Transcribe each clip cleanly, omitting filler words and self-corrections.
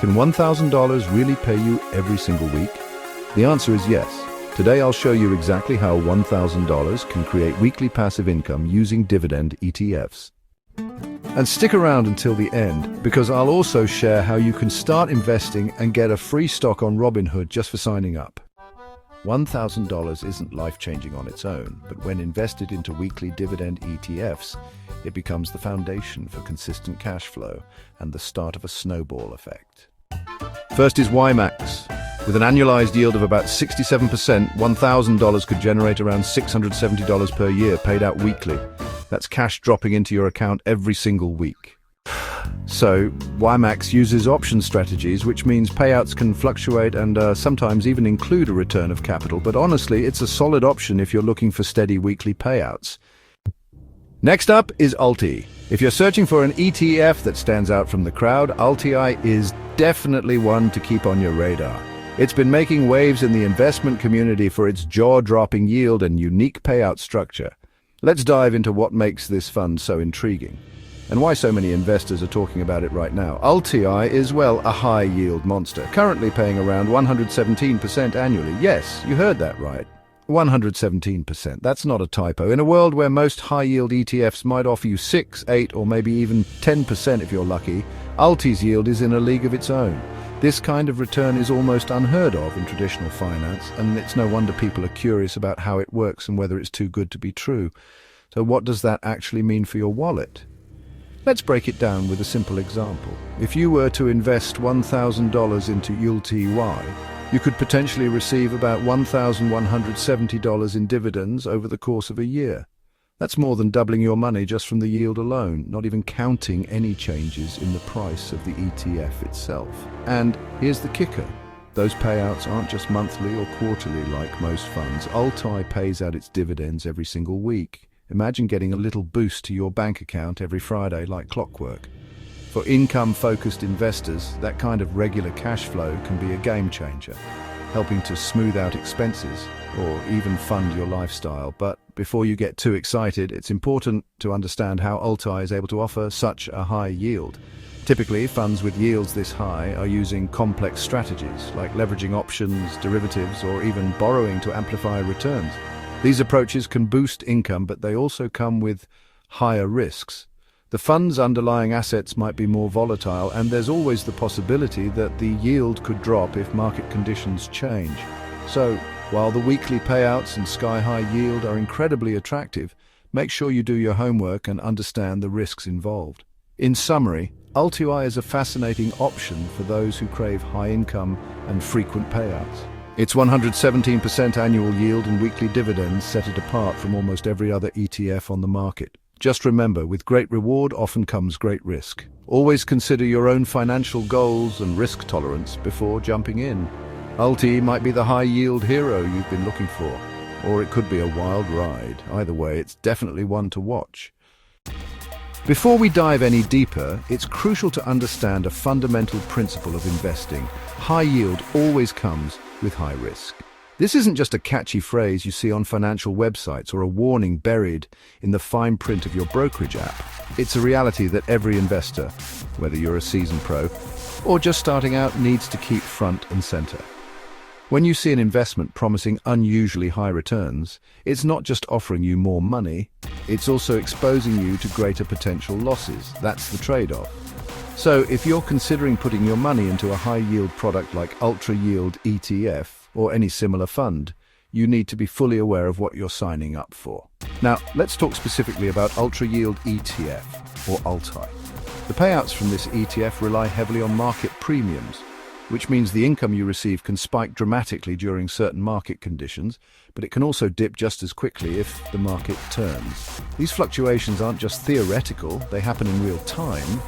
Can $1,000 really pay you every single week? The answer is yes. Today I'll show you exactly how $1,000 can create weekly passive income using dividend ETFs. And stick around until the end, because I'll also share how you can start investing and get a free stock on Robinhood just for signing up. $1,000 isn't life-changing on its own, but when invested into weekly dividend ETFs, it becomes the foundation for consistent cash flow and the start of a snowball effect. First is YMAX. With an annualized yield of about 67%, $1,000 could generate around $670 per year, paid out weekly. That's cash dropping into your account every single week. So, YMAX uses option strategies, which means payouts can fluctuate and sometimes even include a return of capital. But honestly, it's a solid option if you're looking for steady weekly payouts. Next up is ULTY. If you're searching for an ETF that stands out from the crowd, ULTY is definitely one to keep on your radar. It's been making waves in the investment community for its jaw-dropping yield and unique payout structure. Let's dive into what makes this fund so intriguing, and why so many investors are talking about it right now. ULTY is, well, a high-yield monster, currently paying around 117% annually. Yes, you heard that right. 117%. That's not a typo. In a world where most high-yield ETFs might offer you 6, 8, or maybe even 10% if you're lucky, ULTY's yield is in a league of its own. This kind of return is almost unheard of in traditional finance, and it's no wonder people are curious about how it works and whether it's too good to be true. So what does that actually mean for your wallet? Let's break it down with a simple example. If you were to invest $1,000 into ULTY, you could potentially receive about $1,170 in dividends over the course of a year. That's more than doubling your money just from the yield alone, not even counting any changes in the price of the ETF itself. And here's the kicker. Those payouts aren't just monthly or quarterly like most funds. ULTY pays out its dividends every single week. Imagine getting a little boost to your bank account every Friday like clockwork. For income-focused investors, that kind of regular cash flow can be a game changer, helping to smooth out expenses or even fund your lifestyle. But before you get too excited, it's important to understand how ULTY is able to offer such a high yield. Typically, funds with yields this high are using complex strategies, like leveraging options, derivatives, or even borrowing to amplify returns. These approaches can boost income, but they also come with higher risks. The fund's underlying assets might be more volatile, and there's always the possibility that the yield could drop if market conditions change. So, while the weekly payouts and sky-high yield are incredibly attractive, make sure you do your homework and understand the risks involved. In summary, ULTY is a fascinating option for those who crave high income and frequent payouts. Its 117% annual yield and weekly dividends set it apart from almost every other ETF on the market. Just remember, with great reward often comes great risk. Always consider your own financial goals and risk tolerance before jumping in. ULTY might be the high-yield hero you've been looking for, or it could be a wild ride. Either way, it's definitely one to watch. Before we dive any deeper, it's crucial to understand a fundamental principle of investing. High yield always comes with high risk. This isn't just a catchy phrase you see on financial websites or a warning buried in the fine print of your brokerage app. It's a reality that every investor, whether you're a seasoned pro or just starting out, needs to keep front and center. When you see an investment promising unusually high returns, it's not just offering you more money, it's also exposing you to greater potential losses. That's the trade-off. So if you're considering putting your money into a high-yield product like ultra-yield ETF or any similar fund, you need to be fully aware of what you're signing up for. Now, let's talk specifically about ultra-yield ETF, or ULTY. The payouts from this ETF rely heavily on market premiums, which means the income you receive can spike dramatically during certain market conditions, but it can also dip just as quickly if the market turns. These fluctuations aren't just theoretical, they happen in real time,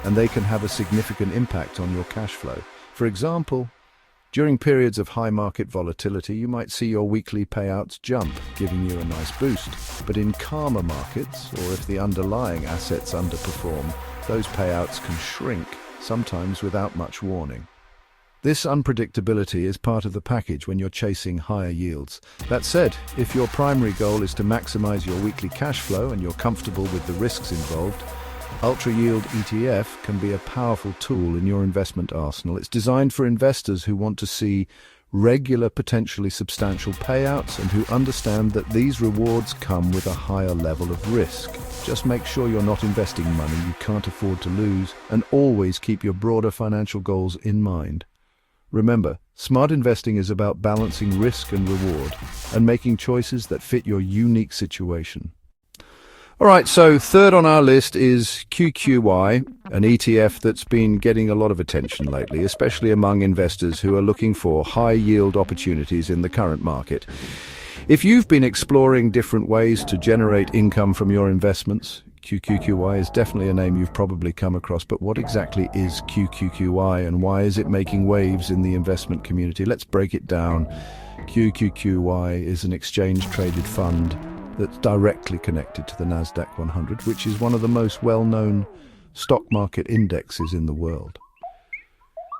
and they can have a significant impact on your cash flow. For example, during periods of high market volatility, you might see your weekly payouts jump, giving you a nice boost. But in calmer markets, or if the underlying assets underperform, those payouts can shrink, sometimes without much warning. This unpredictability is part of the package when you're chasing higher yields. That said, if your primary goal is to maximize your weekly cash flow and you're comfortable with the risks involved, Ultra Yield ETF can be a powerful tool in your investment arsenal. It's designed for investors who want to see regular, potentially substantial payouts and who understand that these rewards come with a higher level of risk. Just make sure you're not investing money you can't afford to lose, and always keep your broader financial goals in mind. Remember, smart investing is about balancing risk and reward and making choices that fit your unique situation. All right, so third on our list is QQY, an ETF that's been getting a lot of attention lately, especially among investors who are looking for high-yield opportunities in the current market. If you've been exploring different ways to generate income from your investments, QQQY is definitely a name you've probably come across, but what exactly is QQQY and why is it making waves in the investment community? Let's break it down. QQQY is an exchange-traded fund that's directly connected to the Nasdaq 100, which is one of the most well-known stock market indexes in the world.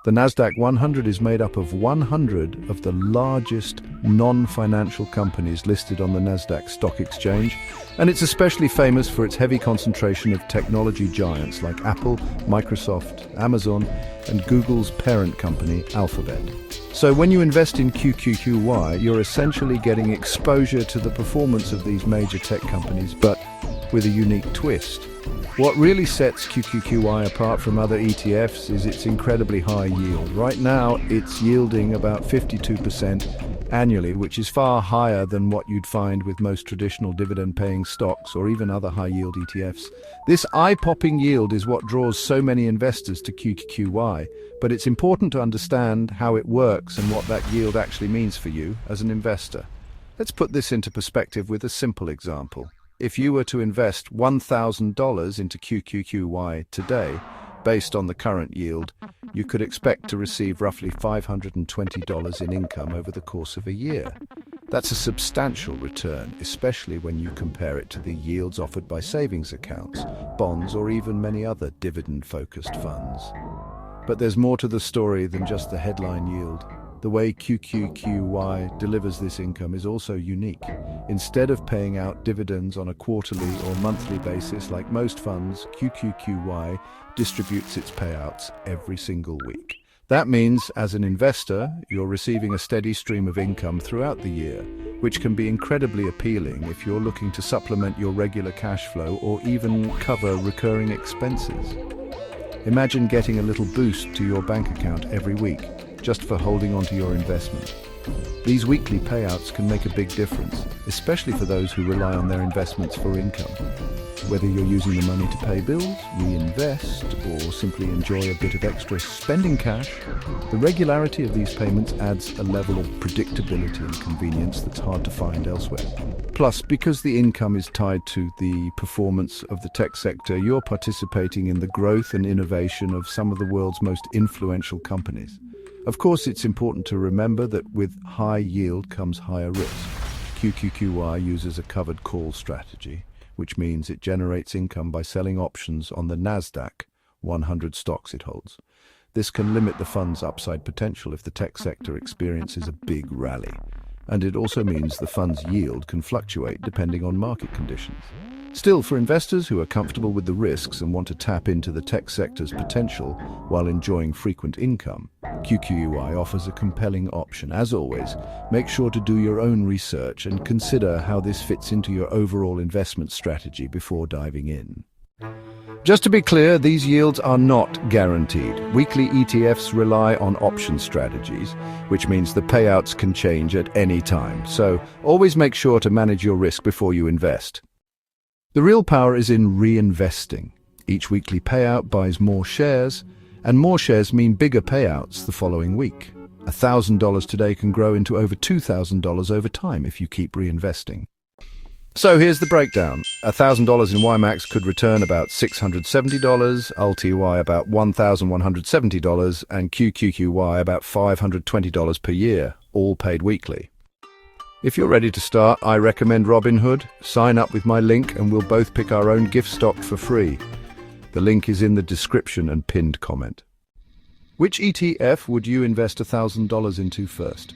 The Nasdaq 100 is made up of 100 of the largest non-financial companies listed on the Nasdaq Stock Exchange, and it's especially famous for its heavy concentration of technology giants like Apple, Microsoft, Amazon, and Google's parent company, Alphabet. So when you invest in QQQY, you're essentially getting exposure to the performance of these major tech companies, but with a unique twist. What really sets QQQY apart from other ETFs is its incredibly high yield. Right now, it's yielding about 52% annually, which is far higher than what you'd find with most traditional dividend-paying stocks or even other high-yield ETFs. This eye-popping yield is what draws so many investors to QQQY, but it's important to understand how it works and what that yield actually means for you as an investor. Let's put this into perspective with a simple example. If you were to invest $1,000 into QQQY today, based on the current yield, you could expect to receive roughly $520 in income over the course of a year. That's a substantial return, especially when you compare it to the yields offered by savings accounts, bonds, or even many other dividend-focused funds. But there's more to the story than just the headline yield. The way QQQY delivers this income is also unique. Instead of paying out dividends on a quarterly or monthly basis like most funds, QQQY distributes its payouts every single week. That means, as an investor, you're receiving a steady stream of income throughout the year, which can be incredibly appealing if you're looking to supplement your regular cash flow or even cover recurring expenses. Imagine getting a little boost to your bank account every week, just for holding onto your investment. These weekly payouts can make a big difference, especially for those who rely on their investments for income. Whether you're using the money to pay bills, reinvest, or simply enjoy a bit of extra spending cash, the regularity of these payments adds a level of predictability and convenience that's hard to find elsewhere. Plus, because the income is tied to the performance of the tech sector, you're participating in the growth and innovation of some of the world's most influential companies. Of course, it's important to remember that with high yield comes higher risk. QQQY uses a covered call strategy, which means it generates income by selling options on the Nasdaq 100 stocks it holds. This can limit the fund's upside potential if the tech sector experiences a big rally. And it also means the fund's yield can fluctuate depending on market conditions. Still, for investors who are comfortable with the risks and want to tap into the tech sector's potential while enjoying frequent income, QQQY offers a compelling option. As always, make sure to do your own research and consider how this fits into your overall investment strategy before diving in. Just to be clear, these yields are not guaranteed. Weekly ETFs rely on option strategies, which means the payouts can change at any time. So always make sure to manage your risk before you invest. The real power is in reinvesting. Each weekly payout buys more shares, and more shares mean bigger payouts the following week. $1,000 today can grow into over $2,000 over time if you keep reinvesting. So here's the breakdown. $1,000 in YMAX could return about $670, ULTY about $1,170, and QQQY about $520 per year, all paid weekly. If you're ready to start, I recommend Robinhood. Sign up with my link and we'll both pick our own gift stock for free. The link is in the description and pinned comment. Which ETF would you invest $1,000 into first?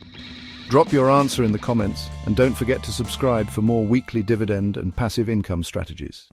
Drop your answer in the comments and don't forget to subscribe for more weekly dividend and passive income strategies.